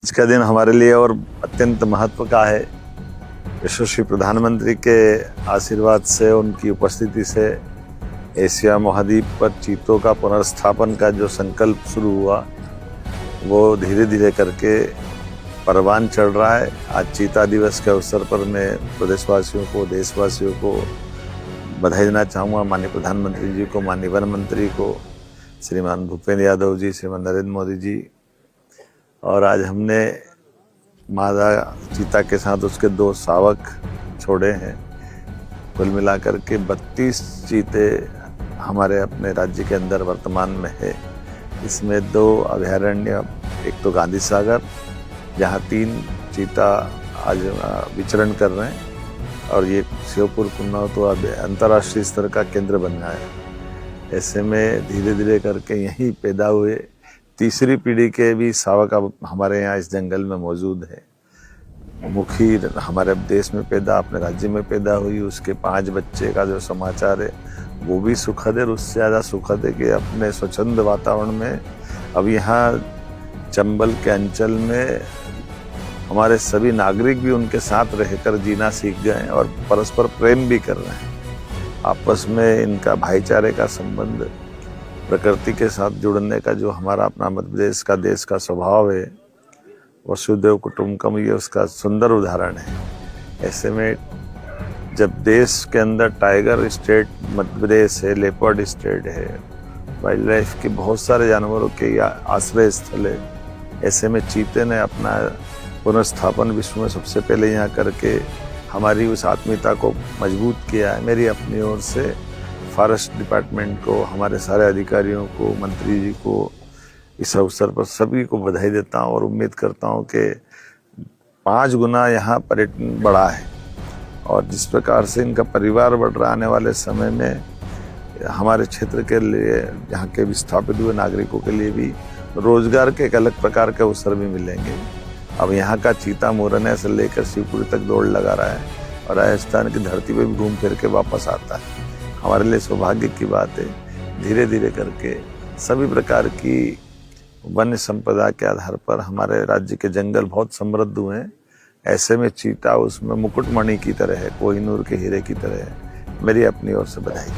आज का दिन हमारे लिए और अत्यंत महत्व का है। यशस्वी प्रधानमंत्री के आशीर्वाद से, उनकी उपस्थिति से एशिया महाद्वीप पर चीतों का पुनर्स्थापन का जो संकल्प शुरू हुआ वो धीरे धीरे करके परवान चढ़ रहा है। आज चीता दिवस के अवसर पर मैं प्रदेशवासियों को, देशवासियों को बधाई देना चाहूँगा। माननीय प्रधानमंत्री जी को, माननीय वन मंत्री को, श्रीमान भूपेंद्र यादव जी, श्रीमान नरेंद्र मोदी जी। और आज हमने मादा चीता के साथ उसके 2 शावक छोड़े हैं। कुल मिलाकर के 32 चीते हमारे अपने राज्य के अंदर वर्तमान में है। इसमें 2 अभयारण्य, एक तो गांधी सागर जहाँ 3 चीता आज विचरण कर रहे हैं, और ये श्योपुर कुन्नौ तो अब अंतर्राष्ट्रीय स्तर का केंद्र बन गया है। ऐसे में धीरे धीरे करके यहीं पैदा हुए तीसरी पीढ़ी के भी शावक अब हमारे यहाँ इस जंगल में मौजूद है। मुखी हमारे देश में पैदा, अपने राज्य में पैदा हुई, उसके 5 बच्चे का जो समाचार है वो भी सुखद है। और उससे ज़्यादा सुखद है कि अपने स्वच्छंद वातावरण में अब यहाँ चंबल के अंचल में हमारे सभी नागरिक भी उनके साथ रहकर जीना सीख गए हैं और परस्पर प्रेम भी कर रहे हैं। आपस में इनका भाईचारे का संबंध, प्रकृति के साथ जुड़ने का जो हमारा अपना मध्य प्रदेश का, देश का स्वभाव है, वसुधैव कुटुंबकम, ये उसका सुंदर उदाहरण है। ऐसे में जब देश के अंदर टाइगर स्टेट मध्य प्रदेश है, लेपर्ड स्टेट है, वाइल्ड लाइफ के बहुत सारे जानवरों के आश्रय स्थल है, ऐसे में चीते ने अपना पुनर्स्थापन विश्व में सबसे पहले यहाँ करके हमारी उस आत्मीयता को मजबूत किया है। मेरी अपनी ओर से फॉरेस्ट डिपार्टमेंट को, हमारे सारे अधिकारियों को, मंत्री जी को इस अवसर पर सभी को बधाई देता हूँ और उम्मीद करता हूँ कि 5 गुना यहाँ पर्यटन बढ़ा है। और जिस प्रकार से इनका परिवार बढ़ रहा, आने वाले समय में हमारे क्षेत्र के लिए, यहाँ के विस्थापित हुए नागरिकों के लिए भी रोजगार के एक अलग प्रकार के अवसर भी मिलेंगे। अब यहाँ का चीता मोरने से लेकर शिवपुरी तक दौड़ लगा रहा है और राजस्थान की धरती पर भी घूम फिर के वापस आता है। हमारे लिए सौभाग्य की बात है। धीरे धीरे करके सभी प्रकार की वन्य संपदा के आधार पर हमारे राज्य के जंगल बहुत समृद्ध हुए हैं। ऐसे में चीता उसमें मुकुटमणि की तरह है, कोहिनूर के हीरे की तरह है। मेरी अपनी ओर से बधाई।